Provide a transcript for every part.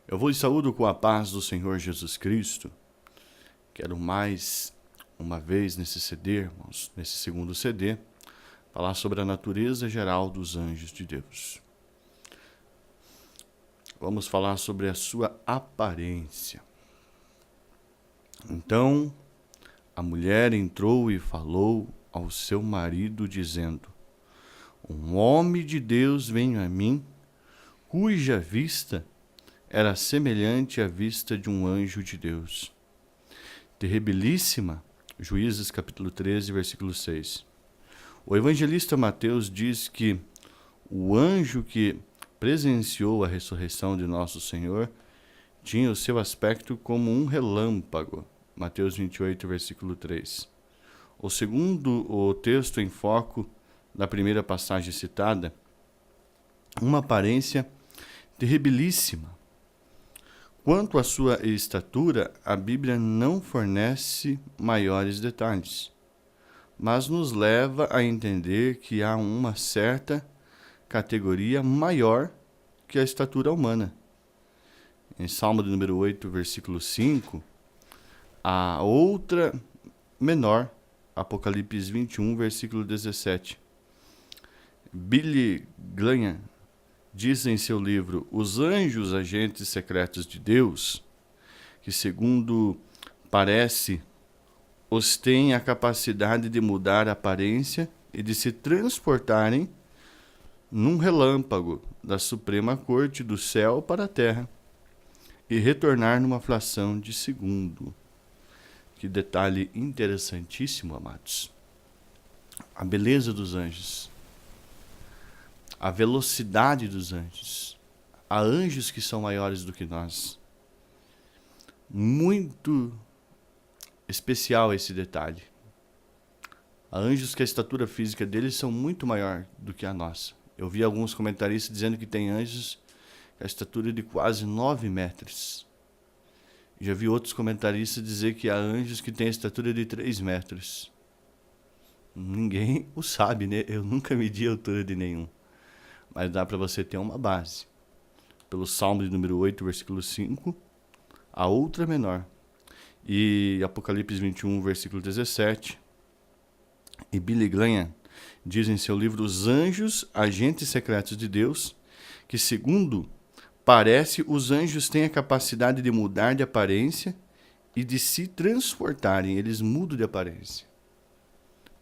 Eu vos saúdo com a paz do Senhor Jesus Cristo. Quero mais uma vez nesse CD, irmãos, nesse segundo CD, falar sobre a natureza geral dos anjos de Deus. Vamos falar sobre a sua aparência. Então, a mulher entrou e falou ao seu marido, dizendo: Um homem de Deus veio a mim, cuja vista era semelhante à vista de um anjo de Deus. Terribilíssima, Juízes capítulo 13, versículo 6. O evangelista Mateus diz que o anjo que presenciou a ressurreição de nosso Senhor tinha o seu aspecto como um relâmpago. Mateus 28, versículo 3. O segundo, o texto em foco da primeira passagem citada, uma aparência terribilíssima. Quanto à sua estatura, a Bíblia não fornece maiores detalhes, mas nos leva a entender que há uma certa categoria maior que a estatura humana. Em Salmo de número 8, versículo 5, a outra menor, Apocalipse 21, versículo 17. Billy Graham diz em seu livro Os Anjos Agentes Secretos de Deus, que segundo parece, os têm a capacidade de mudar a aparência e de se transportarem num relâmpago da Suprema Corte do céu para a terra e retornar numa fração de segundo. Que detalhe interessantíssimo, amados. A beleza dos anjos. A velocidade dos anjos. Há anjos que são maiores do que nós. Muito especial esse detalhe. Há anjos que a estatura física deles são muito maior do que a nossa. Eu vi alguns comentaristas dizendo que tem anjos com a estatura de quase 9 metros. Já vi outros comentaristas dizer que há anjos que têm a estatura de 3 metros. Ninguém o sabe, né? Eu nunca medi a altura de nenhum. Mas dá para você ter uma base. Pelo Salmo de número 8, versículo 5, a outra menor. E Apocalipse 21, versículo 17. E Billy Graham diz em seu livro Os Anjos, Agentes Secretos de Deus, que segundo parece, os anjos têm a capacidade de mudar de aparência e de se transportarem. Eles mudam de aparência.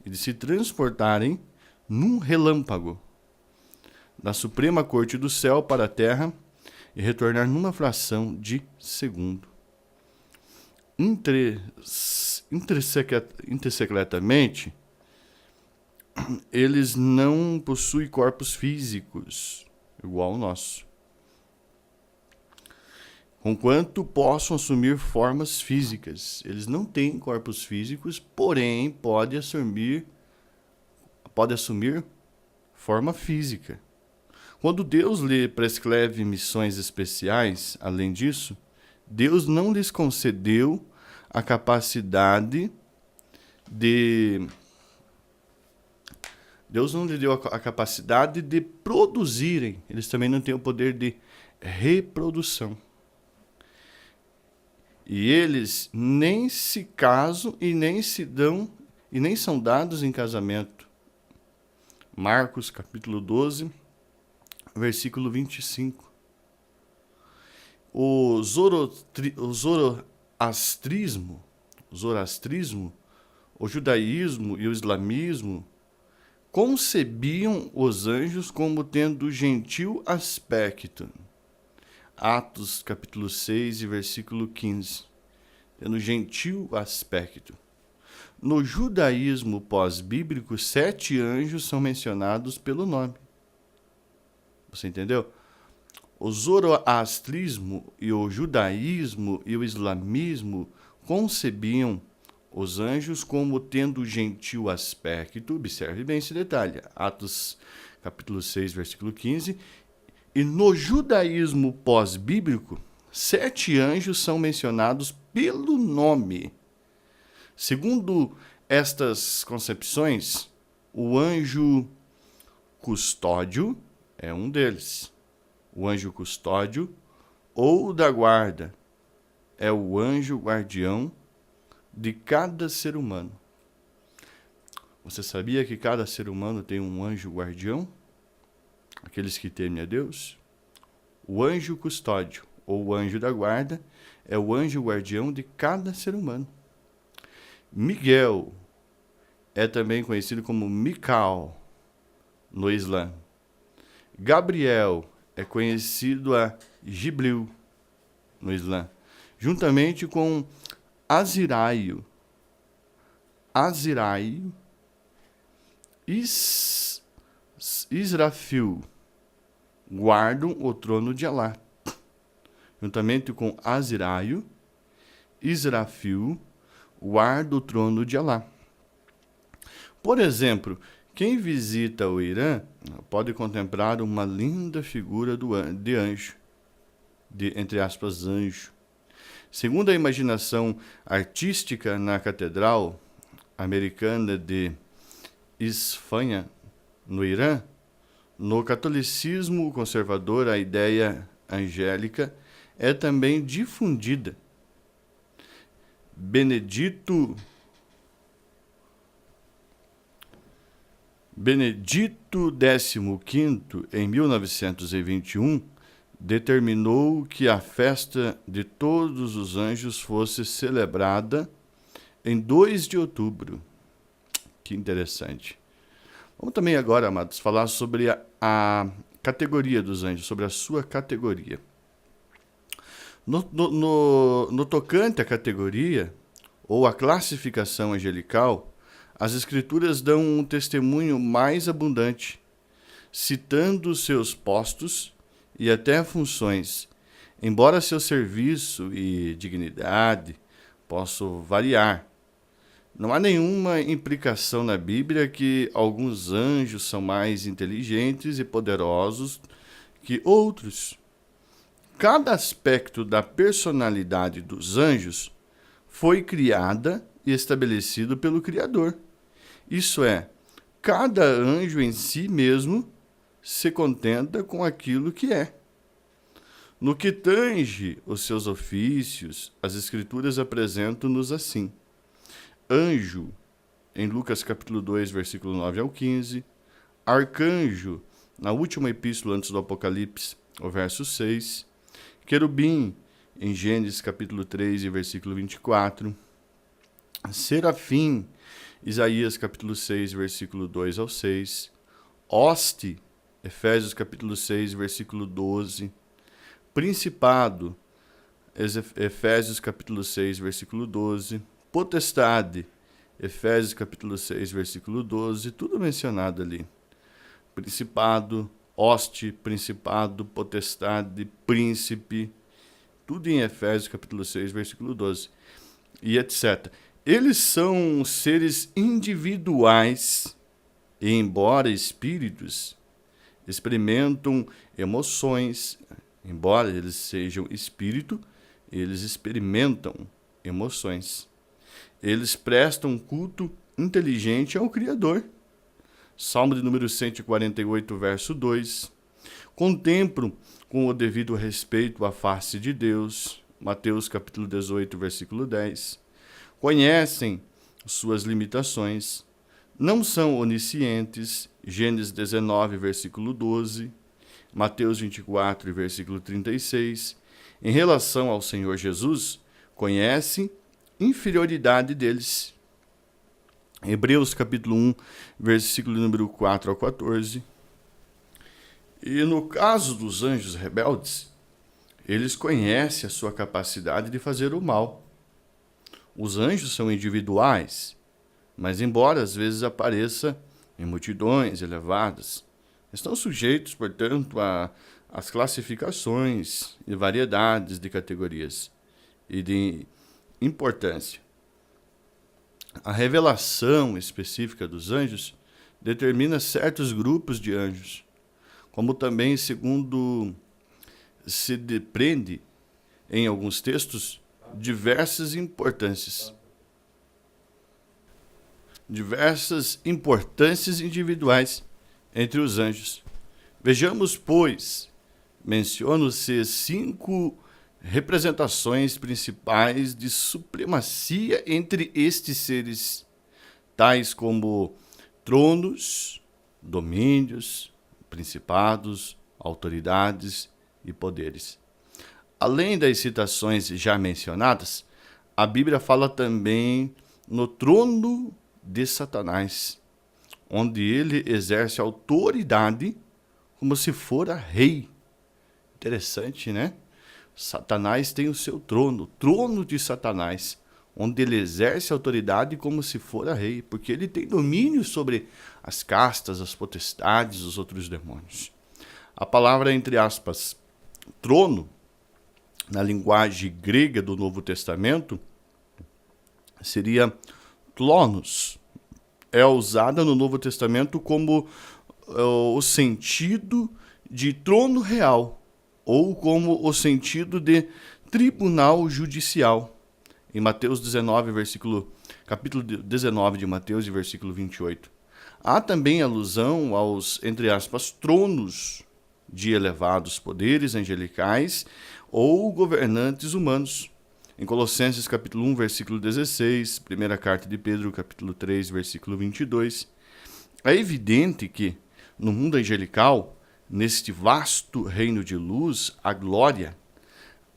E de se transportarem num relâmpago da Suprema Corte do céu para a terra e retornar numa fração de segundo. Intersecretamente, eles não possuem corpos físicos igual ao nosso, conquanto possam assumir formas físicas. Eles não têm corpos físicos, porém pode assumir forma física. Quando Deus lhe prescreve missões especiais, além disso, Deus não lhes concedeu a capacidade de... Deus não lhe deu a capacidade de produzirem. Eles também não têm o poder de reprodução. E eles nem se casam e nem são dados em casamento. Marcos capítulo 12, versículo 25. O zoroastrismo, o judaísmo e o islamismo concebiam os anjos como tendo gentil aspecto. Atos capítulo 6 e versículo 15. Tendo gentil aspecto. No judaísmo pós-bíblico, 7 anjos são mencionados pelo nome. Você entendeu? O zoroastrismo e o judaísmo e o islamismo concebiam os anjos como tendo gentil aspecto. Observe bem esse detalhe. Atos capítulo 6, versículo 15. E no judaísmo pós-bíblico, 7 anjos são mencionados pelo nome. Segundo estas concepções, o anjo custódio é um deles. O anjo custódio, ou da guarda é o anjo guardião de cada ser humano. Você sabia que cada ser humano tem um anjo guardião? Aqueles que temem a Deus? O anjo custódio, ou o anjo da guarda, é o anjo guardião de cada ser humano. Miguel é também conhecido como Micael no Islã. Gabriel é conhecido a Gibril no Islã, juntamente com Aziraio, Israfil, guardam o trono de Alá. Juntamente com Aziraio, Israfil, guarda o trono de Alá. Por exemplo, quem visita o Irã pode contemplar uma linda figura de anjo, entre aspas, anjo. Segundo a imaginação artística na Catedral Americana de Isfahan, no Irã, no catolicismo conservador, a ideia angélica é também difundida. Benedito XV, em 1921, determinou que a festa de todos os anjos fosse celebrada em 2 de outubro. Que interessante. Vamos também agora, amados, falar sobre a categoria dos anjos, sobre a sua categoria. No tocante à categoria, ou à classificação angelical, as Escrituras dão um testemunho mais abundante, citando seus postos e até funções, embora seu serviço e dignidade possam variar. Não há nenhuma implicação na Bíblia que alguns anjos são mais inteligentes e poderosos que outros. Cada aspecto da personalidade dos anjos foi criada e estabelecido pelo Criador. Isso é, cada anjo em si mesmo se contenta com aquilo que é. No que tange os seus ofícios, as Escrituras apresentam-nos assim. Anjo, em Lucas capítulo 2, versículo 9 ao 15. Arcanjo, na última epístola antes do Apocalipse, o verso 6. Querubim, em Gênesis capítulo 3, versículo 24. Serafim, Isaías capítulo 6, versículo 2 ao 6. Hoste, Efésios capítulo 6, versículo 12. Principado, Efésios capítulo 6, versículo 12. Potestade, Efésios capítulo 6, versículo 12. Tudo mencionado ali. Principado, hoste, principado, potestade, príncipe. Tudo em Efésios capítulo 6, versículo 12. E etc. Eles são seres individuais e, embora espíritos, experimentam emoções. Embora eles sejam espírito, eles experimentam emoções. Eles prestam culto inteligente ao Criador. Salmo de número 148, verso 2. Contemplam com o devido respeito a face de Deus. Mateus capítulo 18, versículo 10. Conhecem suas limitações. Não são oniscientes. Gênesis 19, versículo 12. Mateus 24, versículo 36. Em relação ao Senhor Jesus, conhecem inferioridade deles. Hebreus capítulo 1, versículo número 4 ao 14. E no caso dos anjos rebeldes, eles conhecem a sua capacidade de fazer o mal. Os anjos são individuais, mas embora às vezes apareça em multidões elevadas, estão sujeitos, portanto, às classificações e variedades de categorias e de importância. A revelação específica dos anjos determina certos grupos de anjos, como também, segundo se depreende em alguns textos, diversas importâncias individuais entre os anjos. Vejamos, pois, mencionam-se 5 representações principais de supremacia entre estes seres, tais como tronos, domínios, principados, autoridades e poderes. Além das citações já mencionadas, a Bíblia fala também no trono de Satanás, onde ele exerce autoridade como se fora rei. Interessante, né? Satanás tem o seu trono, o trono de Satanás, onde ele exerce autoridade como se fora rei, porque ele tem domínio sobre as castas, as potestades, os outros demônios. A palavra, entre aspas, trono, na linguagem grega do Novo Testamento, seria tlonos. É usada no Novo Testamento como o sentido de trono real, ou como o sentido de tribunal judicial. Em Mateus 19, capítulo 19 de Mateus, versículo 28. Há também alusão aos, entre aspas, tronos de elevados poderes angelicais ou governantes humanos. Em Colossenses capítulo 1, versículo 16, primeira carta de Pedro, capítulo 3, versículo 22. É evidente que, no mundo angelical, neste vasto reino de luz, a glória,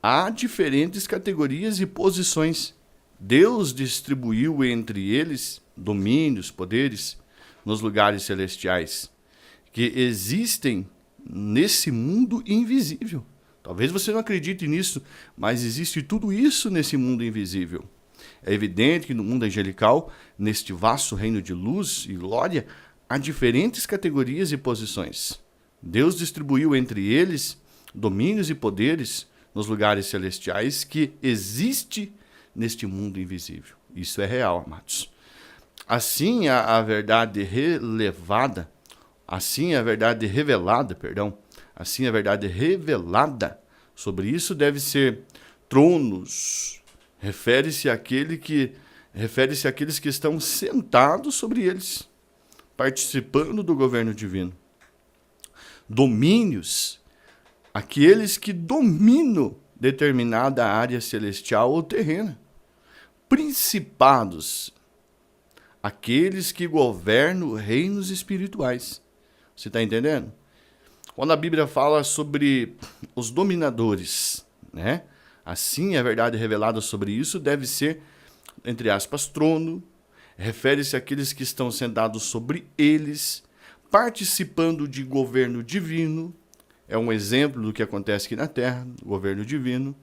há diferentes categorias e posições. Deus distribuiu entre eles domínios, poderes, nos lugares celestiais, que existem nesse mundo invisível. Talvez você não acredite nisso, mas existe tudo isso nesse mundo invisível. É evidente que no mundo angelical, neste vasto reino de luz e glória, há diferentes categorias e posições. Deus distribuiu entre eles domínios e poderes nos lugares celestiais que existe neste mundo invisível. Isso é real, amados. Assim a verdade revelada, assim a verdade revelada sobre isso deve ser tronos. Refere-se àqueles que estão sentados sobre eles, participando do governo divino. Domínios, aqueles que dominam determinada área celestial ou terrena. Principados, aqueles que governam reinos espirituais. Você está entendendo? Quando a Bíblia fala sobre os dominadores, né? Assim, a verdade revelada sobre isso deve ser, entre aspas, trono. Refere-se àqueles que estão sentados sobre eles, participando de governo divino. É um exemplo do que acontece aqui na Terra, governo divino.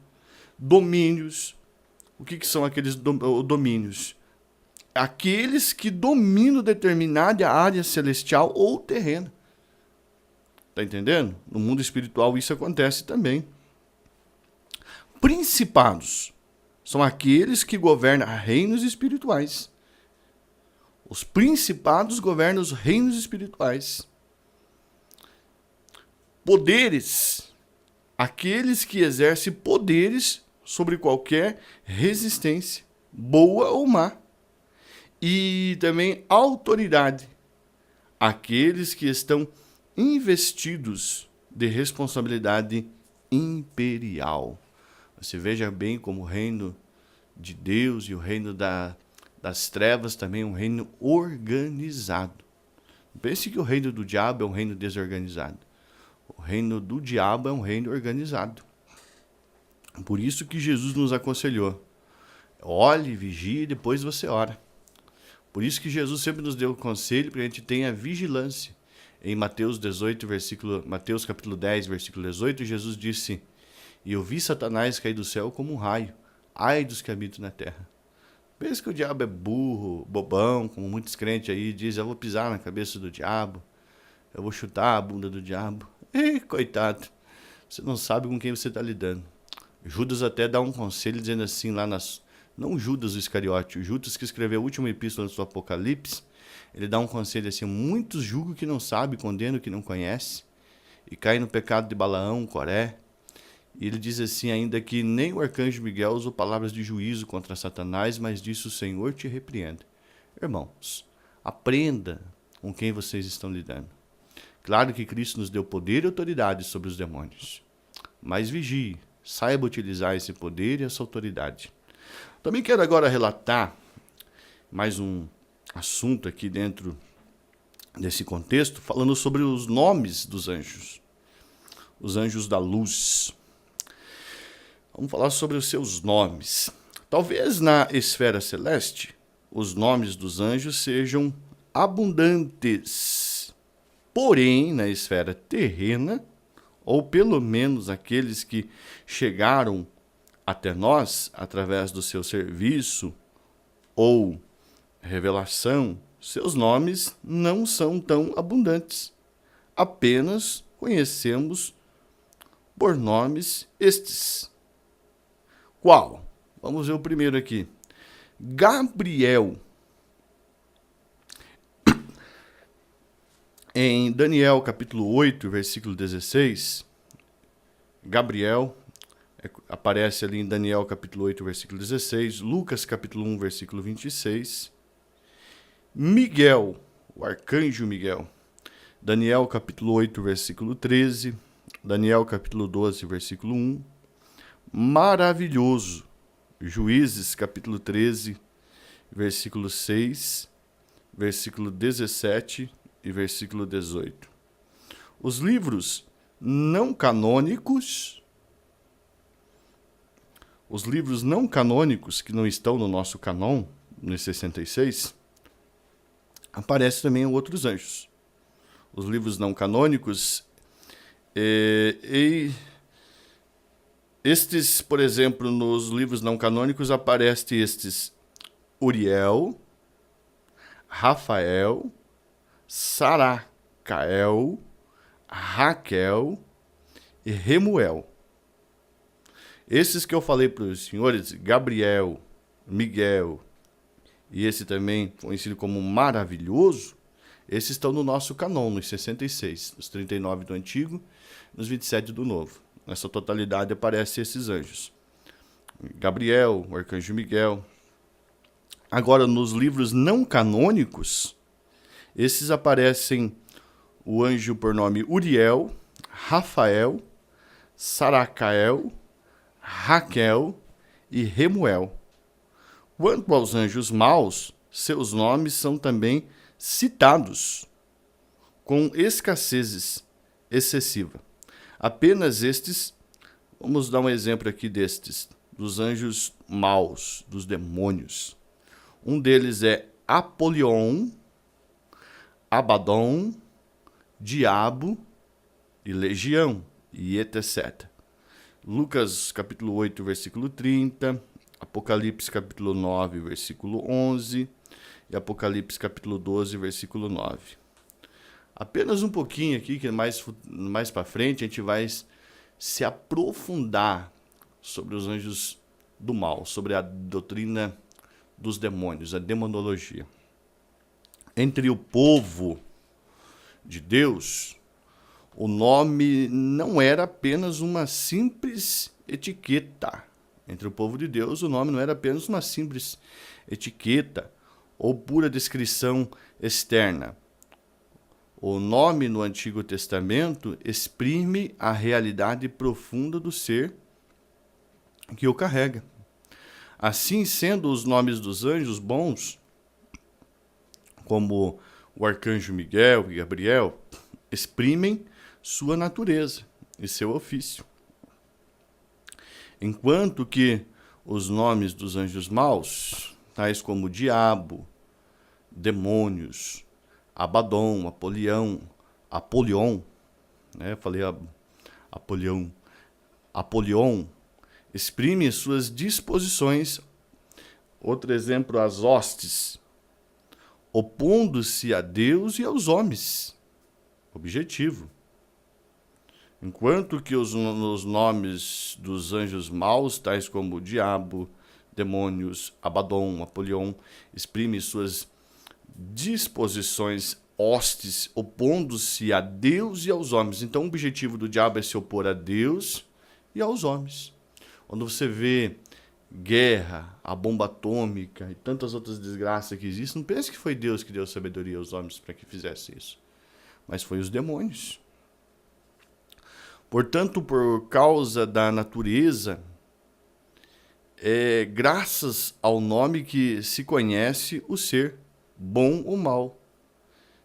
Domínios. O que são aqueles domínios? Aqueles que dominam determinada área celestial ou terrena. Está entendendo? No mundo espiritual isso acontece também. Principados são aqueles que governam reinos espirituais. Os principados governam os reinos espirituais. Poderes, aqueles que exercem poderes sobre qualquer resistência, boa ou má. E também autoridade, aqueles que estão investidos de responsabilidade imperial. Você veja bem como o reino de Deus e o reino das trevas também é um reino organizado. Não pense que o reino do diabo é um reino desorganizado. O reino do diabo é um reino organizado. Por isso que Jesus nos aconselhou. Olhe, vigie e depois você ora. Por isso que Jesus sempre nos deu o conselho para que a gente tenha vigilância. Em Mateus capítulo 10, versículo 18, Jesus disse: "E eu vi Satanás cair do céu como um raio. Ai dos que habitam na terra." Pensa que o diabo é burro, bobão, como muitos crentes aí dizem: "Eu vou pisar na cabeça do diabo, eu vou chutar a bunda do diabo." Coitado, você não sabe com quem você está lidando. Judas até dá um conselho dizendo assim não Judas o Iscariote, o Judas que escreveu a última epístola do Apocalipse, ele dá um conselho assim: muitos julgam que não sabe, condenam que não conhece, e caem no pecado de Balaão, Coré. E ele diz assim ainda que nem o arcanjo Miguel usou palavras de juízo contra Satanás, mas disse: "O Senhor te repreenda." Irmãos, aprenda com quem vocês estão lidando. Claro que Cristo nos deu poder e autoridade sobre os demônios, mas vigie, Saiba utilizar esse poder e essa autoridade. Também quero agora relatar mais um assunto aqui dentro desse contexto, falando sobre os nomes dos anjos. Os anjos da luz. Vamos falar sobre os seus nomes. Talvez na esfera celeste, os nomes dos anjos sejam abundantes. Porém, na esfera terrena, ou pelo menos aqueles que chegaram até nós através do seu serviço ou revelação, seus nomes não são tão abundantes. Apenas conhecemos por nomes estes. Qual? Vamos ver o primeiro aqui. Gabriel. Em Daniel capítulo 8, versículo 16, Gabriel aparece ali em Daniel capítulo 8, versículo 16, Lucas capítulo 1, versículo 26, Miguel, o arcanjo Miguel, Daniel capítulo 8, versículo 13, Daniel capítulo 12, versículo 1, maravilhoso, Juízes capítulo 13, versículo 6, versículo 17 e versículo 18. Os livros não canônicos, que não estão no nosso canon, no 66, aparecem também outros anjos. Os livros não canônicos, estes, por exemplo, nos livros não canônicos aparecem estes: Uriel, Rafael, Saracael, Raquel e Remuel. Esses que eu falei para os senhores, Gabriel, Miguel e esse também conhecido como maravilhoso, esses estão no nosso canon, nos 66, nos 39 do Antigo, nos 27 do Novo. Nessa totalidade aparecem esses anjos. Gabriel, o arcanjo Miguel. Agora, nos livros não canônicos, esses aparecem o anjo por nome Uriel, Rafael, Saracael, Raquel e Remuel. Quanto aos anjos maus, seus nomes são também citados, com escassez excessiva. Apenas estes, vamos dar um exemplo aqui destes, dos anjos maus, dos demônios. Um deles é Apolion, Abaddon, Diabo e Legião, e etc. Lucas capítulo 8, versículo 30, Apocalipse capítulo 9, versículo 11 e Apocalipse capítulo 12, versículo 9. Apenas um pouquinho aqui, que mais para frente a gente vai se aprofundar sobre os anjos do mal, sobre a doutrina dos demônios, a demonologia. Entre o povo de Deus, o nome não era apenas uma simples etiqueta. Entre o povo de Deus, o nome não era apenas uma simples etiqueta ou pura descrição externa. O nome no Antigo Testamento exprime a realidade profunda do ser que o carrega. Assim sendo, os nomes dos anjos bons, como o arcanjo Miguel e Gabriel, exprimem sua natureza e seu ofício. Enquanto que os nomes dos anjos maus, tais como Diabo, Demônios, Abaddon, Apolion, né? Falei Apolion, exprime suas disposições. Outro exemplo, as hostes, opondo-se a Deus e aos homens. Objetivo. Enquanto que os nomes dos anjos maus, tais como Diabo, Demônios, Abaddon, Apolion, exprimem suas disposições hostes, opondo-se a Deus e aos homens. Então, o objetivo do diabo é se opor a Deus e aos homens. Quando você vê guerra, a bomba atômica e tantas outras desgraças que existem, não pense que foi Deus que deu sabedoria aos homens para que fizesse isso. Mas foi os demônios. Portanto, por causa da natureza, graças ao nome que se conhece o ser, bom ou mal,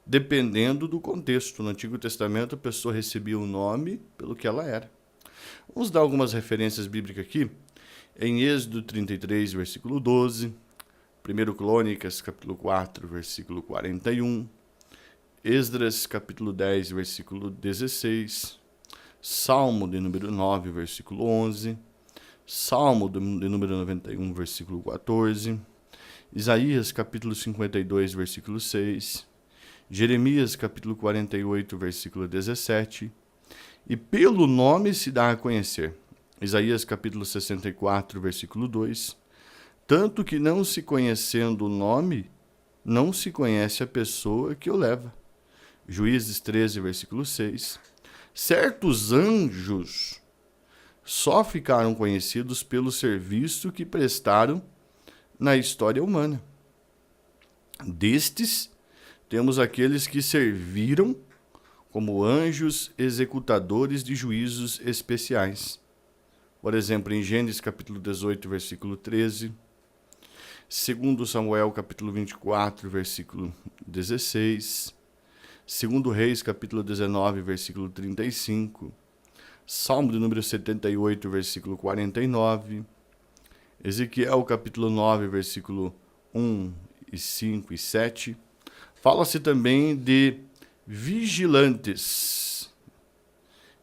dependendo do contexto. No Antigo Testamento, a pessoa recebia o nome pelo que ela era. Vamos dar algumas referências bíblicas aqui. Em Êxodo 33, versículo 12, 1 Crônicas, capítulo 4, versículo 41, Esdras, capítulo 10, versículo 16, Salmo de número 9, versículo 11, Salmo de número 91, versículo 14, Isaías, capítulo 52, versículo 6, Jeremias, capítulo 48, versículo 17, e pelo nome se dá a conhecer. Isaías, capítulo 64, versículo 2, tanto que não se conhecendo o nome, não se conhece a pessoa que o leva. Juízes 13, versículo 6. Certos anjos só ficaram conhecidos pelo serviço que prestaram na história humana. Destes, temos aqueles que serviram como anjos executadores de juízos especiais. Por exemplo, em Gênesis capítulo 18, versículo 13, 2 Samuel capítulo 24, versículo 16, 2 Reis capítulo 19, versículo 35, Salmo de número 78, versículo 49, Ezequiel capítulo 9, versículo 1 e 5 e 7. Fala-se também de vigilantes.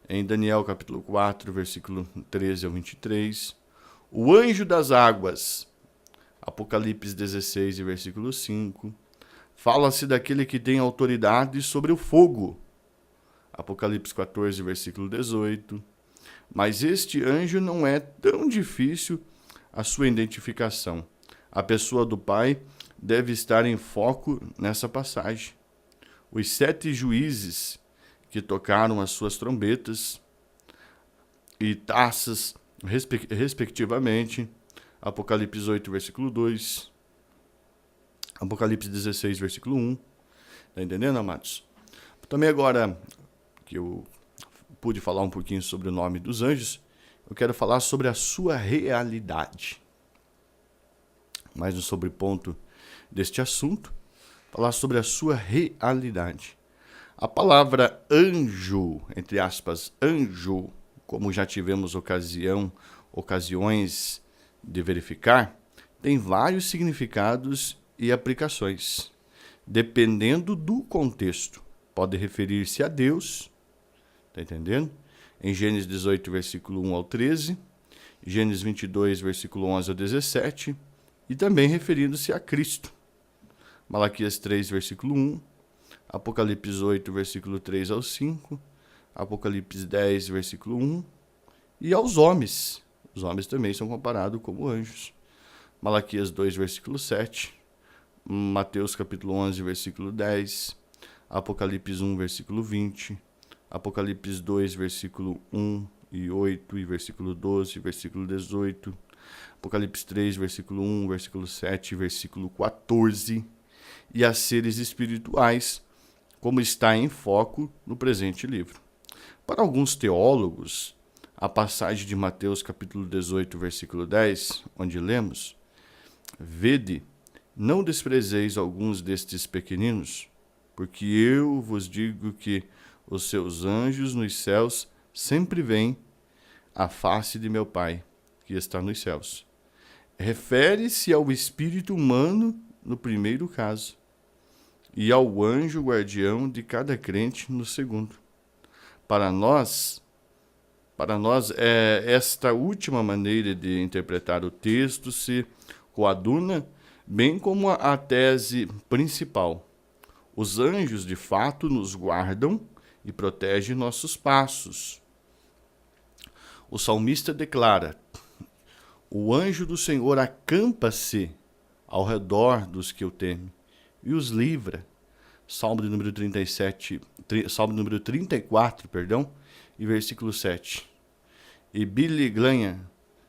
Em Daniel capítulo 4, versículo 13 ao 23. O anjo das águas. Apocalipse 16, versículo 5. Fala-se daquele que tem autoridade sobre o fogo. Apocalipse 14, versículo 18. Mas este anjo não é tão difícil a sua identificação. A pessoa do Pai deve estar em foco nessa passagem. Os 7 juízes que tocaram as suas trombetas e taças, respectivamente, Apocalipse 8, versículo 2, Apocalipse 16, versículo 1. Tá entendendo, amados? Também agora que eu pude falar um pouquinho sobre o nome dos anjos, eu quero falar sobre a sua realidade. Mais um sobreponto deste assunto, falar sobre a sua realidade. A palavra anjo, entre aspas, anjo, como já tivemos ocasiões de verificar, tem vários significados e aplicações, dependendo do contexto. Pode referir-se a Deus, tá entendendo? Em Gênesis 18, versículo 1 ao 13, Gênesis 22, versículo 11 ao 17, e também referindo-se a Cristo. Malaquias 3, versículo 1, Apocalipse 8, versículo 3 ao 5, Apocalipse 10, versículo 1, e aos homens. Os homens também são comparados como anjos. Malaquias 2, versículo 7, Mateus capítulo 11, versículo 10, Apocalipse 1, versículo 20, Apocalipse 2, versículo 1 e 8, e versículo 12, versículo 18, Apocalipse 3, versículo 1, versículo 7, versículo 14, e a seres espirituais, como está em foco no presente livro. Para alguns teólogos, a passagem de Mateus capítulo 18, versículo 10, onde lemos: Vede, não desprezeis alguns destes pequeninos, porque eu vos digo que os seus anjos nos céus sempre veem a face de meu Pai, que está nos céus. Refere-se ao espírito humano no primeiro caso, e ao anjo guardião de cada crente no segundo. Para nós, esta última maneira de interpretar o texto se coaduna bem como a tese principal. Os anjos, de fato, nos guardam e protegem nossos passos. O salmista declara: o anjo do Senhor acampa-se ao redor dos que o temem e os livra. Salmo de número 34, e versículo 7. E Billy Graham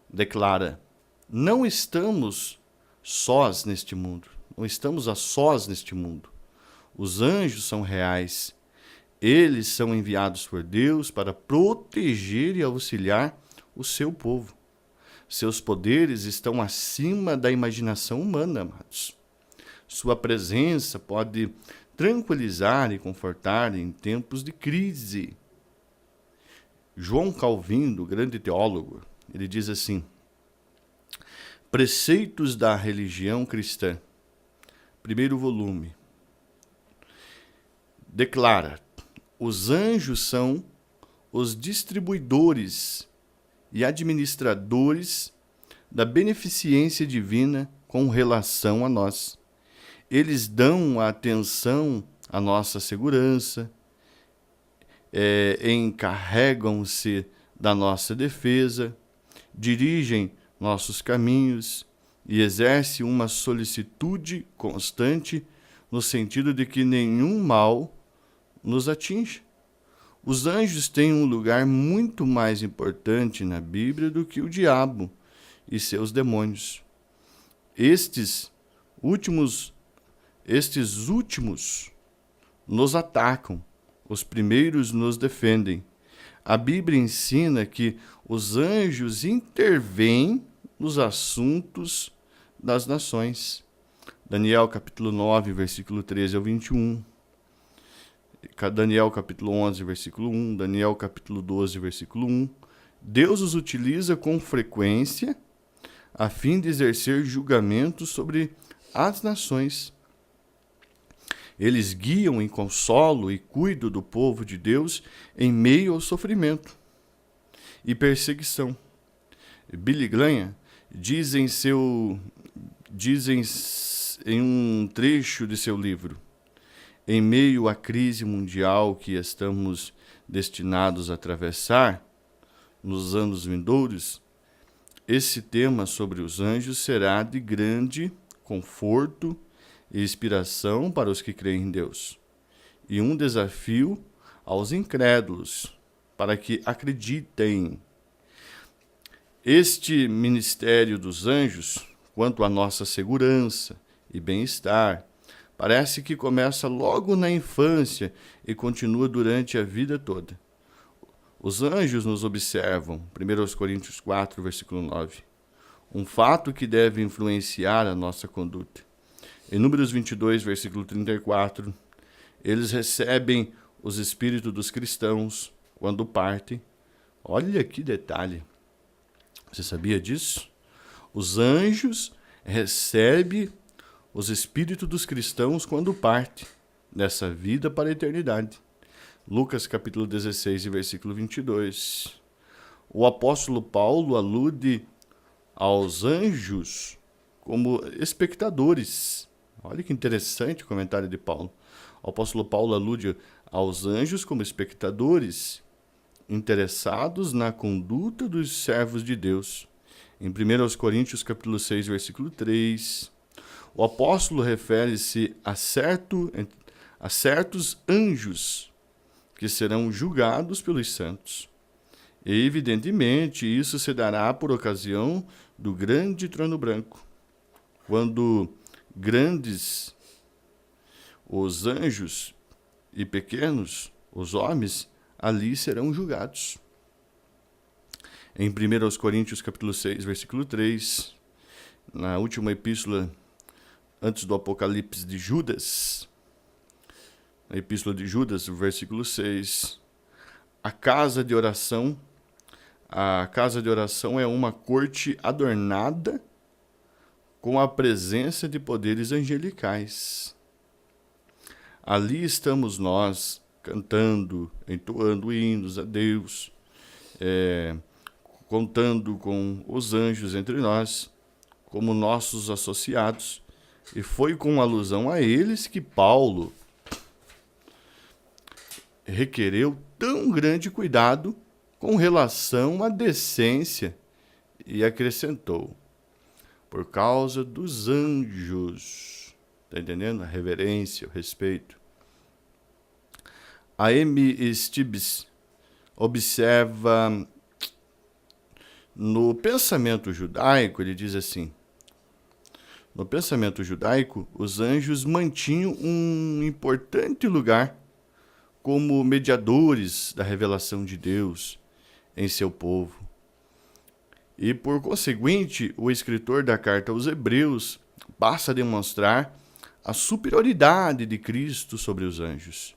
declara: não estamos sós neste mundo, não estamos a sós neste mundo. Os anjos são reais. Eles são enviados por Deus para proteger e auxiliar o seu povo. Seus poderes estão acima da imaginação humana, amados. Sua presença pode tranquilizar e confortar em tempos de crise. João Calvino, grande teólogo, ele diz assim: Preceitos da Religião Cristã, primeiro volume, declara: os anjos são os distribuidores e administradores da beneficência divina com relação a nós. Eles dão atenção à nossa segurança, encarregam-se da nossa defesa, dirigem nossos caminhos e exercem uma solicitude constante no sentido de que nenhum mal nos atinja. Os anjos têm um lugar muito mais importante na Bíblia do que o diabo e seus demônios. Estes últimos nos atacam, os primeiros nos defendem. A Bíblia ensina que os anjos intervêm nos assuntos das nações. Daniel capítulo 9, versículo 13 ao 21. Daniel capítulo 11, versículo 1. Daniel capítulo 12, versículo 1. Deus os utiliza com frequência a fim de exercer julgamentos sobre as nações. Eles guiam e consolam e cuidam do povo de Deus em meio ao sofrimento e perseguição. Billy Graham diz em um trecho de seu livro: em meio à crise mundial que estamos destinados a atravessar nos anos vindouros, esse tema sobre os anjos será de grande conforto e inspiração para os que creem em Deus, e um desafio aos incrédulos para que acreditem. Este ministério dos anjos, quanto à nossa segurança e bem-estar, parece que começa logo na infância e continua durante a vida toda. Os anjos nos observam, 1 Coríntios 4, versículo 9, um fato que deve influenciar a nossa conduta. Em Números 22, versículo 34, eles recebem os espíritos dos cristãos quando partem. Olha que detalhe! Você sabia disso? Os anjos recebem os espíritos dos cristãos quando partem dessa vida para a eternidade. Lucas capítulo 16, versículo 22. O apóstolo Paulo alude aos anjos como espectadores. Olha que interessante o comentário de Paulo. O apóstolo Paulo alude aos anjos como espectadores, interessados na conduta dos servos de Deus. Em 1 Coríntios capítulo 6, versículo 3, o apóstolo refere-se a certos anjos que serão julgados pelos santos. E, evidentemente, isso se dará por ocasião do grande trono branco, quando grandes os anjos e pequenos os homens ali serão julgados. Em 1 Coríntios capítulo 6, versículo 3, na última epístola antes do Apocalipse de Judas, na epístola de Judas, versículo 6, a casa de oração é uma corte adornada com a presença de poderes angelicais. Ali estamos nós, cantando, entoando hinos a Deus, contando com os anjos entre nós, como nossos associados. E foi com alusão a eles que Paulo requereu tão grande cuidado com relação à decência e acrescentou: por causa dos anjos. Está entendendo? A reverência, o respeito. A M. Stibbs observa no pensamento judaico, ele diz assim: no pensamento judaico, os anjos mantinham um importante lugar como mediadores da revelação de Deus em seu povo. E, por conseguinte, o escritor da carta aos Hebreus passa a demonstrar a superioridade de Cristo sobre os anjos.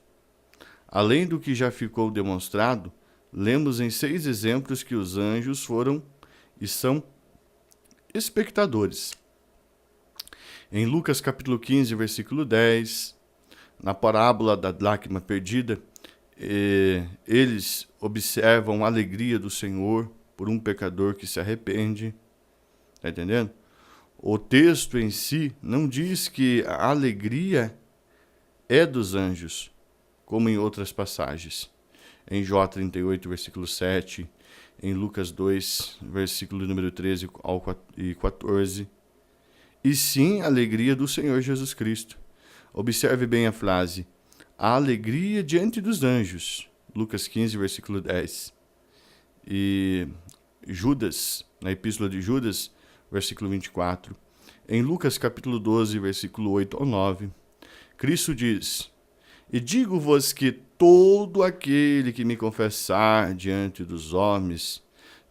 Além do que já ficou demonstrado, lemos em 6 exemplos que os anjos foram e são espectadores. Em Lucas capítulo 15, versículo 10, na parábola da dracma perdida, eles observam a alegria do Senhor por um pecador que se arrepende. Está entendendo? O texto em si não diz que a alegria é dos anjos, como em outras passagens. Em Jó 38, versículo 7, em Lucas 2, versículo número 13 e 14, e sim a alegria do Senhor Jesus Cristo. Observe bem a frase, a alegria diante dos anjos, Lucas 15, versículo 10. E Judas, na epístola de Judas, versículo 24. Em Lucas capítulo 12, versículo 8 ao 9, Cristo diz, e digo-vos que todo aquele que me confessar diante dos homens,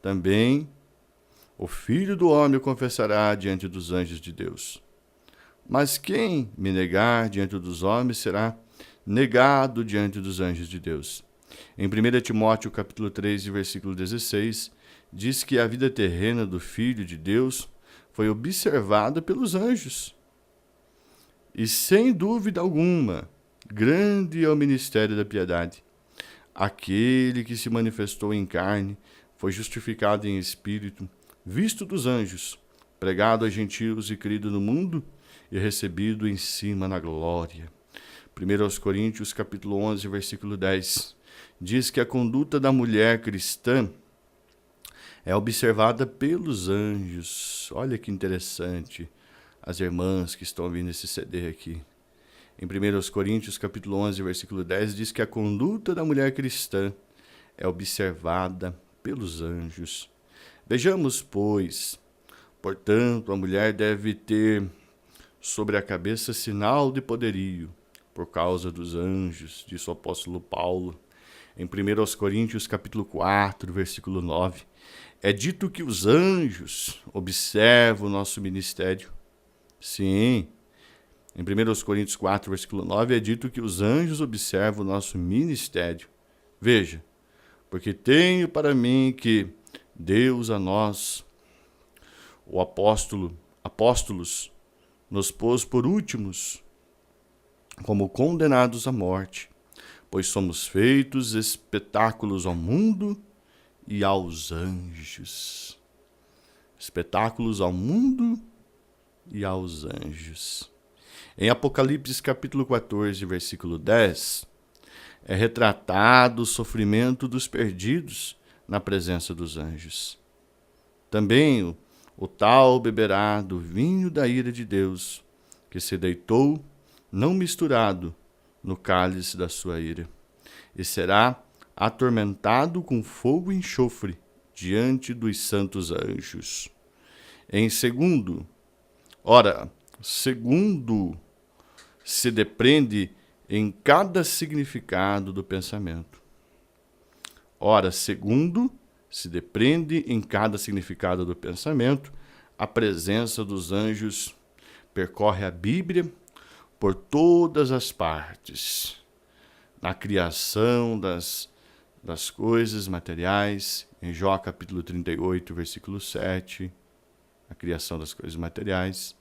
também o Filho do Homem o confessará diante dos anjos de Deus. Mas quem me negar diante dos homens será negado diante dos anjos de Deus. Em 1 Timóteo capítulo 3, versículo 16, diz que a vida terrena do Filho de Deus foi observada pelos anjos. E sem dúvida alguma, grande é o ministério da piedade. Aquele que se manifestou em carne foi justificado em espírito, visto dos anjos, pregado a gentios e crido no mundo e recebido em cima na glória. 1 Coríntios capítulo 11, versículo 10, diz que a conduta da mulher cristã é observada pelos anjos. Olha que interessante, as irmãs que estão ouvindo esse CD aqui. Em 1 Coríntios capítulo 11, versículo 10, diz que a conduta da mulher cristã é observada pelos anjos. Vejamos, pois, portanto, a mulher deve ter sobre a cabeça sinal de poderio, por causa dos anjos, disse o apóstolo Paulo. Em 1 Coríntios capítulo 4, versículo 9, é dito que os anjos observam o nosso ministério. Sim, em 1 Coríntios 4, versículo 9, é dito que os anjos observam o nosso ministério. Veja, porque tenho para mim que Deus a nós, apóstolos, nos pôs por últimos, como condenados à morte, pois somos feitos espetáculos ao mundo e aos anjos. Espetáculos ao mundo e aos anjos. Em Apocalipse capítulo 14, versículo 10, é retratado o sofrimento dos perdidos na presença dos anjos. Também o tal beberá do vinho da ira de Deus, que se deitou, não misturado, no cálice da sua ira, e será atormentado com fogo e enxofre diante dos santos anjos. Segundo se depreende em cada significado do pensamento. Segundo se depreende em cada significado do pensamento, a presença dos anjos percorre a Bíblia por todas as partes, na criação das coisas materiais, em Jó capítulo 38, versículo 7, a criação das coisas materiais,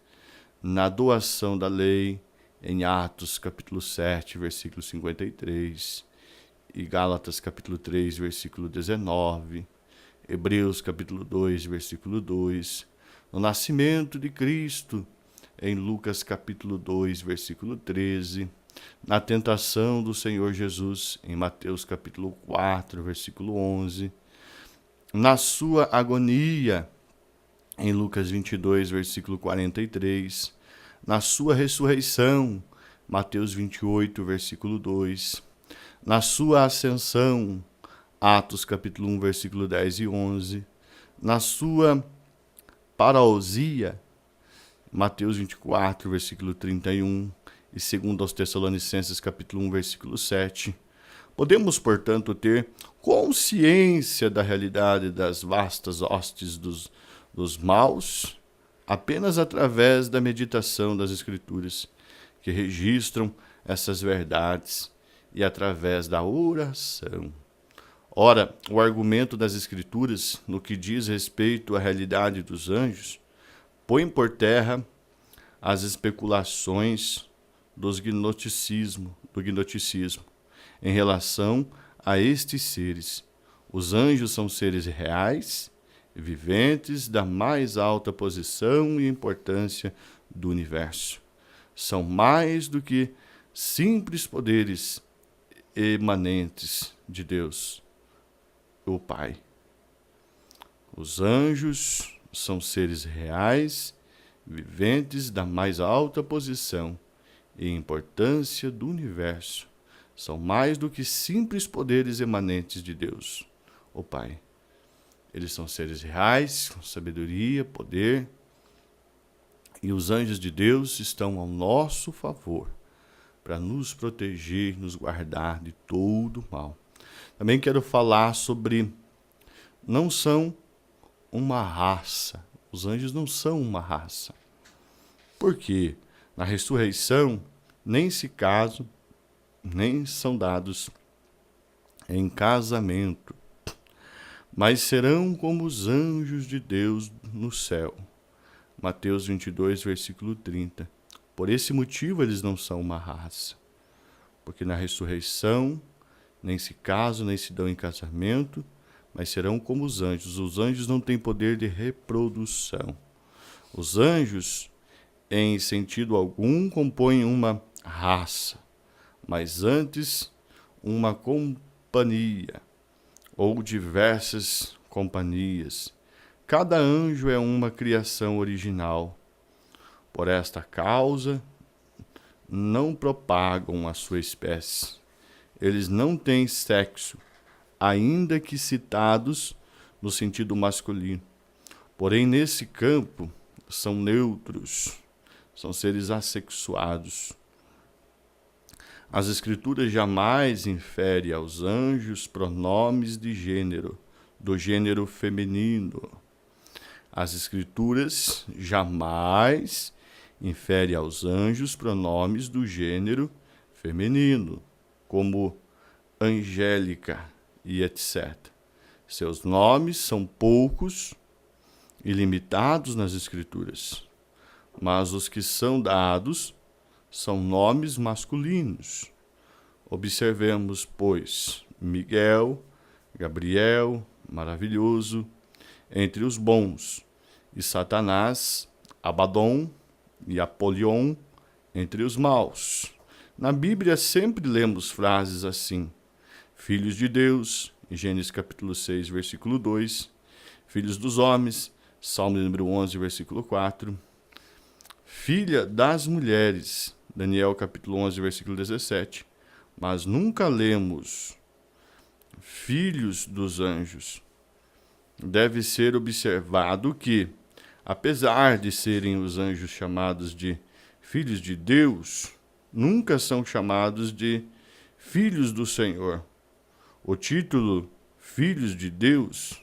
na doação da lei, em Atos capítulo 7, versículo 53, e Gálatas capítulo 3, versículo 19, Hebreus capítulo 2, versículo 2, no nascimento de Cristo, em Lucas capítulo 2, versículo 13, na tentação do Senhor Jesus, em Mateus capítulo 4, versículo 11, na sua agonia, em Lucas 22, versículo 43, na sua ressurreição, Mateus 28, versículo 2, na sua ascensão, Atos capítulo 1, versículo 10 e 11, na sua parousia, Mateus 24, versículo 31, e segundo aos Tessalonicenses capítulo 1, versículo 7, Podemos, portanto, ter consciência da realidade das vastas hostes dos maus apenas através da meditação das Escrituras, que registram essas verdades, e através da oração. Ora, o argumento das Escrituras, no que diz respeito à realidade dos anjos, põe por terra as especulações do gnosticismo em relação a estes seres. Os anjos são seres reais, viventes, da mais alta posição e importância do universo. São mais do que simples poderes emanentes de Deus, o Pai. Os anjos são seres reais, viventes, da mais alta posição e importância do universo. São mais do que simples poderes emanentes de Deus, o Pai. Eles são seres reais, com sabedoria, poder, e os anjos de Deus estão ao nosso favor para nos proteger, nos guardar de todo mal. Também quero falar sobre, não são uma raça. Os anjos não são uma raça. Porque na ressurreição nem se casam, nem são dados em casamento, mas serão como os anjos de Deus no céu. Mateus 22, versículo 30. Por esse motivo eles não são uma raça, porque na ressurreição nem se casam, nem se dão em casamento, mas serão como os anjos. Os anjos não têm poder de reprodução. Os anjos, em sentido algum, compõem uma raça, mas antes uma companhia, ou diversas companhias. Cada anjo é uma criação original. Por esta causa, não propagam a sua espécie. Eles não têm sexo, ainda que citados no sentido masculino. Porém, nesse campo, são neutros, são seres assexuados. As Escrituras jamais inferem aos anjos pronomes de gênero, do gênero feminino. As Escrituras jamais inferem aos anjos pronomes do gênero feminino, como Angélica e etc. Seus nomes são poucos e limitados nas Escrituras, mas os que são dados são nomes masculinos. Observemos, pois, Miguel, Gabriel, maravilhoso, entre os bons, e Satanás, Abaddon e Apolion, entre os maus. Na Bíblia sempre lemos frases assim: filhos de Deus, em Gênesis capítulo 6, versículo 2, filhos dos homens, Salmo número 11, versículo 4, filha das mulheres, Daniel capítulo 11, versículo 17, mas nunca lemos filhos dos anjos. Deve ser observado que, apesar de serem os anjos chamados de filhos de Deus, nunca são chamados de filhos do Senhor. O título filhos de Deus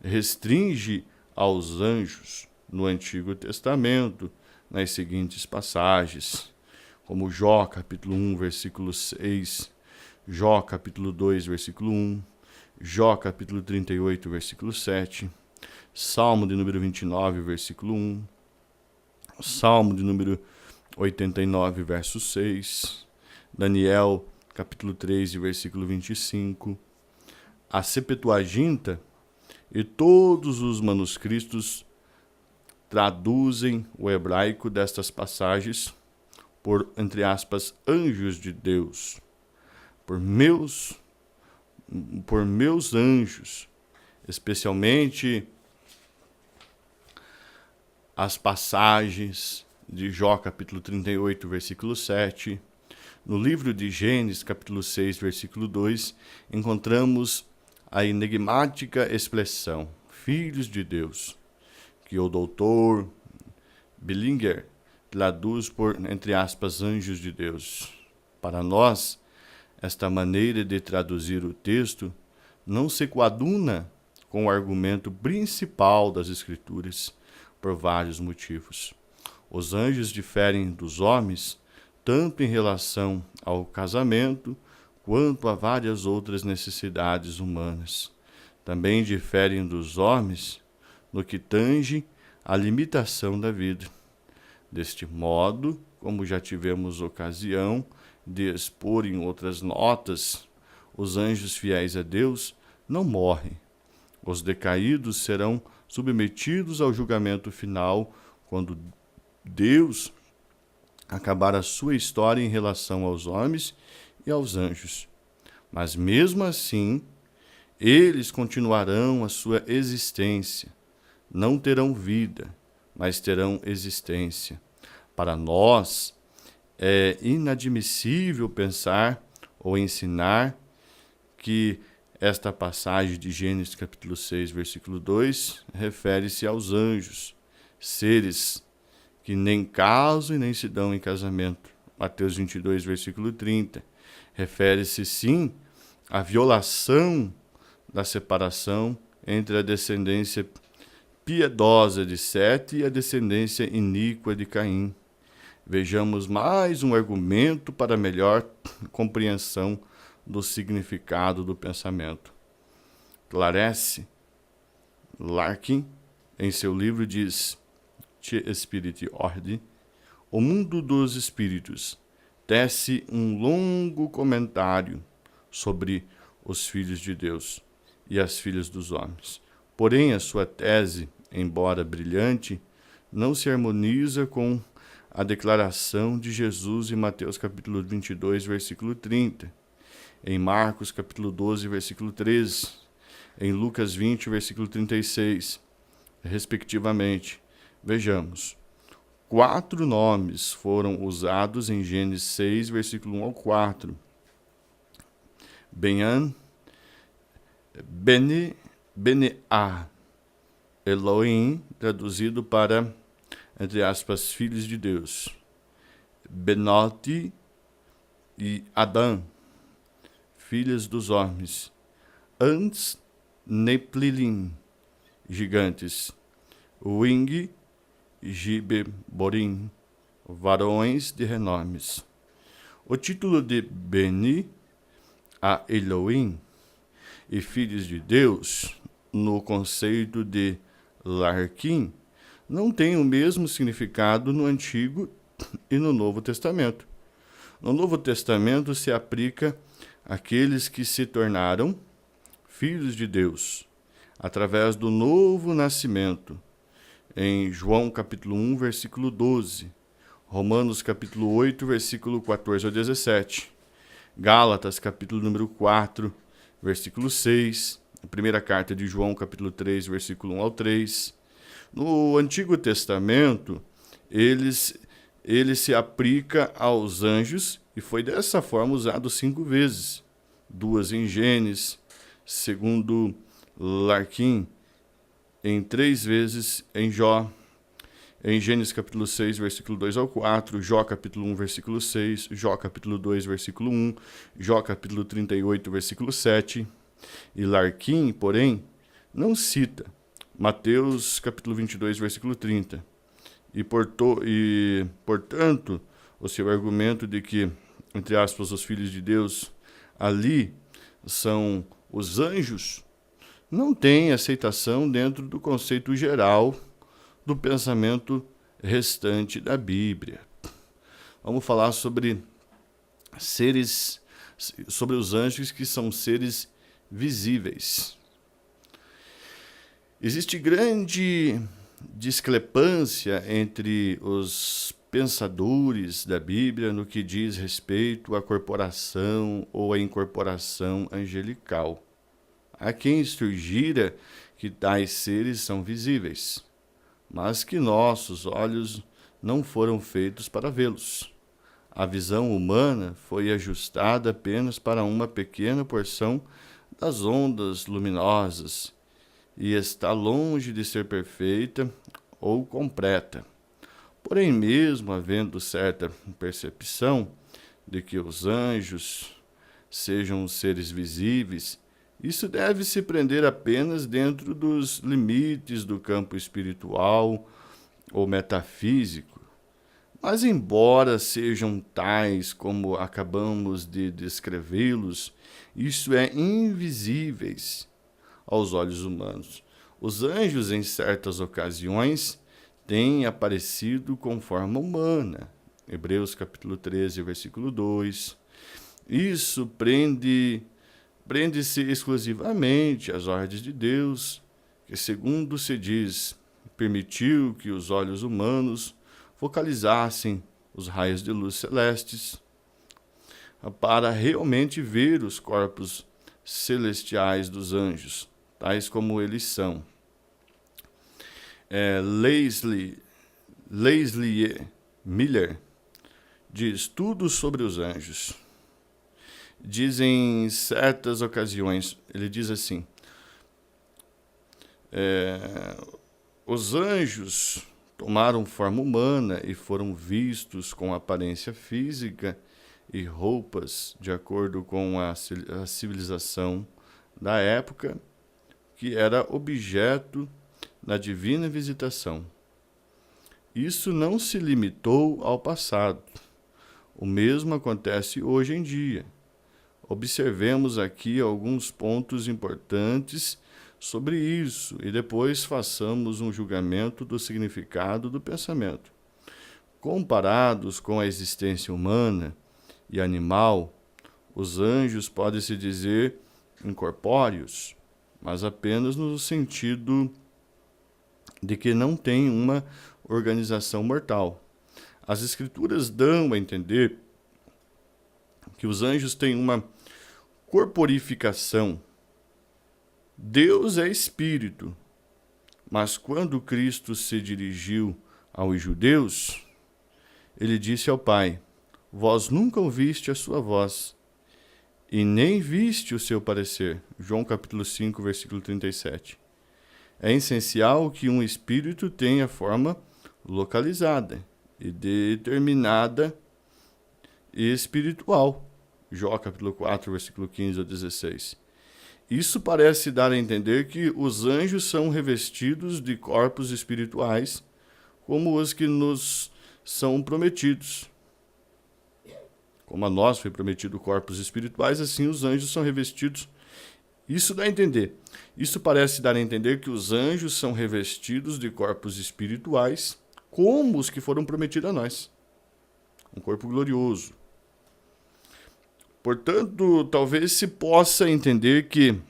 restringe aos anjos no Antigo Testamento, nas seguintes passagens, como Jó capítulo 1, versículo 6, Jó capítulo 2, versículo 1, Jó capítulo 38, versículo 7, Salmo de número 29, versículo 1, Salmo de número 89, verso 6, Daniel capítulo 3, versículo 25, a Septuaginta e todos os manuscritos traduzem o hebraico destas passagens por, entre aspas, anjos de Deus, por meus anjos, especialmente as passagens de Jó capítulo 38, versículo 7. No livro de Gênesis capítulo 6, versículo 2, encontramos a enigmática expressão filhos de Deus, que o doutor Billinger traduz por, entre aspas, anjos de Deus. Para nós, Esta maneira de traduzir o texto não se coaduna com o argumento principal das Escrituras, por vários motivos. Os anjos diferem dos homens tanto em relação ao casamento quanto a várias outras necessidades humanas. Também diferem dos homens no que tange à limitação da vida. Deste modo, como já tivemos ocasião de expor em outras notas, os anjos fiéis a Deus não morrem. Os decaídos serão submetidos ao julgamento final quando Deus acabar a sua história em relação aos homens e aos anjos. Mas mesmo assim, eles continuarão a sua existência. Não terão vida, mas terão existência. Para nós, é inadmissível pensar ou ensinar que esta passagem de Gênesis capítulo 6, versículo 2, refere-se aos anjos, seres que nem casam e nem se dão em casamento. Mateus 22, versículo 30. Refere-se, sim, à violação da separação entre a descendência piedosa de Sete e a descendência iníqua de Caim. Vejamos mais um argumento para melhor compreensão do significado do pensamento. Clarice Larkin, em seu livro, diz: The Spirit Ordi, o mundo dos espíritos, tece um longo comentário sobre os filhos de Deus e as filhas dos homens. Porém, a sua tese, embora brilhante, não se harmoniza com a declaração de Jesus em Mateus capítulo 22, versículo 30, em Marcos capítulo 12, versículo 13, em Lucas 20, versículo 36, respectivamente. Vejamos, 4 nomes foram usados em Gênesis 6, versículo 1 ao 4. Benhan, Beneá, Elohim, traduzido para, entre aspas, filhos de Deus. Benoti e Adão, filhas dos homens. Antes, Neplilim, gigantes. Wing, Gibeborim, varões de renomes. O título de Beni, a Elohim, e filhos de Deus, no conceito de Larkin, não tem o mesmo significado no Antigo e no Novo Testamento. No Novo Testamento se aplica àqueles que se tornaram filhos de Deus através do novo nascimento, em João capítulo 1, versículo 12, Romanos capítulo 8, versículo 14 ao 17, Gálatas capítulo número 4, versículo 6, a primeira carta de João capítulo 3, versículo 1 ao 3. No Antigo Testamento, ele se aplica aos anjos e foi dessa forma usado 5 vezes, 2 em Gênesis, segundo Larkin, em 3 vezes em Jó, em Gênesis capítulo 6, versículo 2 ao 4, Jó capítulo 1, versículo 6, Jó capítulo 2, versículo 1, Jó capítulo 38, versículo 7, e Larkin, porém, não cita Mateus capítulo 22, versículo 30, e portanto, o seu argumento de que, entre aspas, os filhos de Deus ali são os anjos, não tem aceitação dentro do conceito geral do pensamento restante da Bíblia. Vamos falar sobre os anjos, que são seres visíveis. Existe grande discrepância entre os pensadores da Bíblia no que diz respeito à corporação ou à incorporação angelical. Há quem surgira que tais seres são visíveis, mas que nossos olhos não foram feitos para vê-los. A visão humana foi ajustada apenas para uma pequena porção das ondas luminosas e está longe de ser perfeita ou completa. Porém, mesmo havendo certa percepção de que os anjos sejam seres visíveis, isso deve se prender apenas dentro dos limites do campo espiritual ou metafísico. Mas, embora sejam tais como acabamos de descrevê-los, isso é invisíveis aos olhos humanos. Os anjos, em certas ocasiões, têm aparecido com forma humana. Hebreus capítulo 13, versículo 2. Isso prende-se exclusivamente às ordens de Deus, que, segundo se diz, permitiu que os olhos humanos focalizassem os raios de luz celestes para realmente ver os corpos celestiais dos anjos, tais como eles são. Leslie Miller diz tudo sobre os anjos. Diz em certas ocasiões, ele diz assim, os anjos tomaram forma humana e foram vistos com aparência física e roupas de acordo com a civilização da época, que era objeto da divina visitação. Isso não se limitou ao passado. O mesmo acontece hoje em dia. Observemos aqui alguns pontos importantes sobre isso e depois façamos um julgamento do significado do pensamento. Comparados com a existência humana e animal, os anjos podem se dizer incorpóreos, mas apenas no sentido de que não têm uma organização mortal. As Escrituras dão a entender que os anjos têm uma corporificação. Deus é espírito, mas quando Cristo se dirigiu aos judeus, ele disse ao Pai: vós nunca ouviste a sua voz, e nem viste o seu parecer. João capítulo 5, versículo 37. É essencial que um espírito tenha forma localizada e determinada e espiritual. Jó capítulo 4, versículo 15 a 16. Isso parece dar a entender que os anjos são revestidos de corpos espirituais, como os que nos são prometidos. Como a nós foi prometido corpos espirituais, assim os anjos são revestidos. Isso dá a entender. Isso parece dar a entender que os anjos são revestidos de corpos espirituais, como os que foram prometidos a nós. Um corpo glorioso. Portanto, talvez se possa entender que,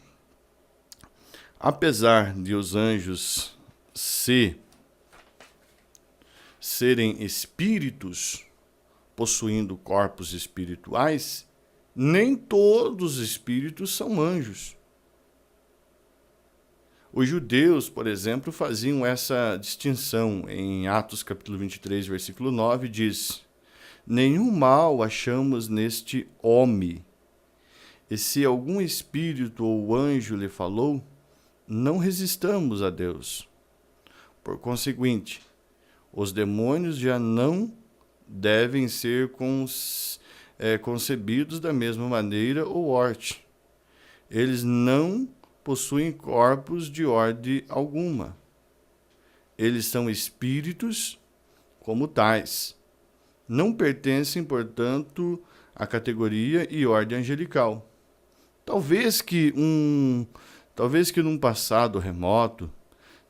apesar de os anjos serem espíritos possuindo corpos espirituais, nem todos os espíritos são anjos. Os judeus, por exemplo, faziam essa distinção. Em Atos capítulo 23, versículo 9, diz: nenhum mal achamos neste homem, e se algum espírito ou anjo lhe falou, não resistamos a Deus. Por conseguinte, os demônios já não devem ser concebidos da mesma maneira ou ordem. Eles não possuem corpos de ordem alguma. Eles são espíritos como tais. Não pertencem, portanto, à categoria e ordem angelical. Talvez que num passado remoto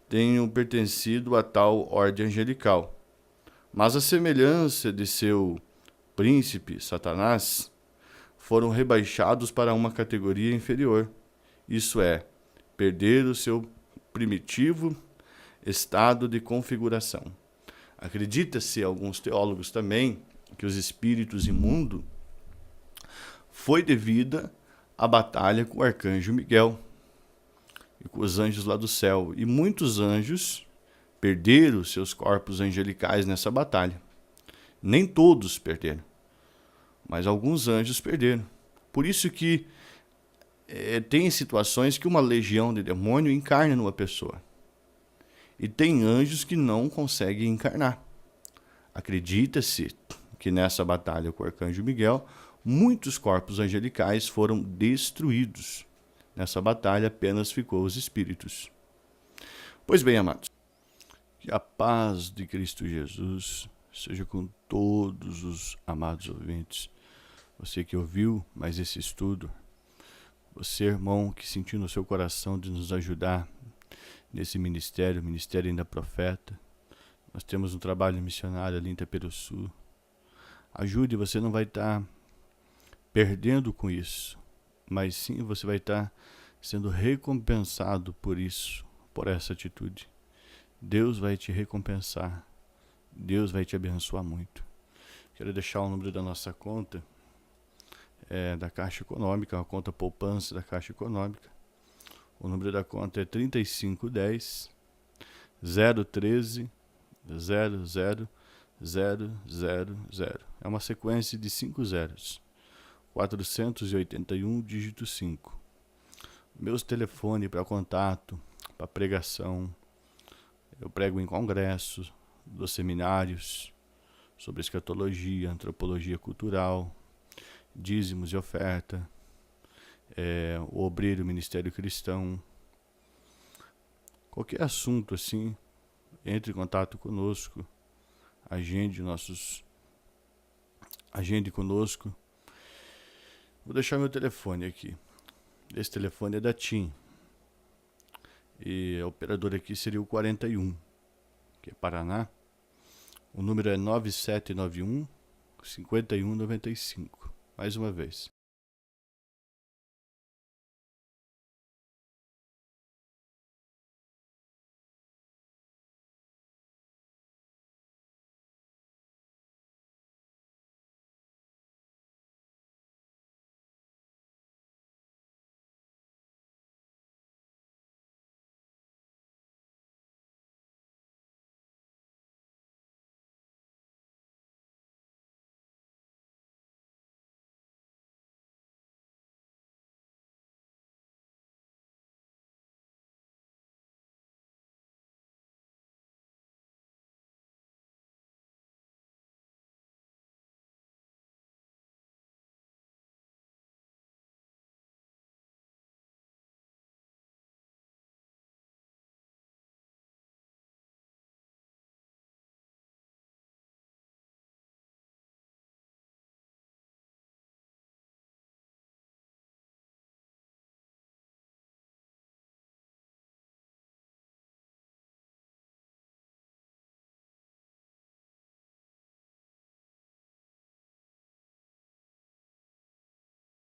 tenham pertencido a tal ordem angelical. Mas a semelhança de seu príncipe, Satanás, foram rebaixados para uma categoria inferior. Isso é, perder o seu primitivo estado de configuração. Acredita-se, alguns teólogos também, que os espíritos imundos foi devida à batalha com o arcanjo Miguel e com os anjos lá do céu. E muitos anjos perderam seus corpos angelicais nessa batalha. Nem todos perderam, mas alguns anjos perderam. Por isso que tem situações que uma legião de demônio encarna numa pessoa. E tem anjos que não conseguem encarnar. Acredita-se que nessa batalha com o arcanjo Miguel Muitos corpos angelicais foram destruídos. Nessa batalha apenas ficou os espíritos. Pois bem, amados, que a paz de Cristo Jesus seja com todos os amados ouvintes. Você que ouviu mais esse estudo, você, irmão, que sentiu no seu coração de nos ajudar nesse ministério, Ministério Ainda Profeta. Nós temos um trabalho missionário ali em Itaperuçu. Ajude, você não vai estar perdendo com isso, mas sim você vai estar sendo recompensado por isso, por essa atitude. Deus vai te recompensar. Deus vai te abençoar muito. Quero deixar o número da nossa conta, da Caixa Econômica, a conta poupança da Caixa Econômica. O número da conta é 3510 013 00 000. É uma sequência de 5 zeros. 481, dígito 5. Meus telefones para contato, para pregação. Eu prego em congressos, dou seminários sobre escatologia, antropologia cultural, dízimos e oferta, o obreiro, ministério cristão. Qualquer assunto assim, entre em contato conosco, agende conosco. Vou deixar meu telefone aqui. Esse telefone é da TIM. E a operadora aqui seria o 41, que é Paraná. O número é 9791 5195. Mais uma vez.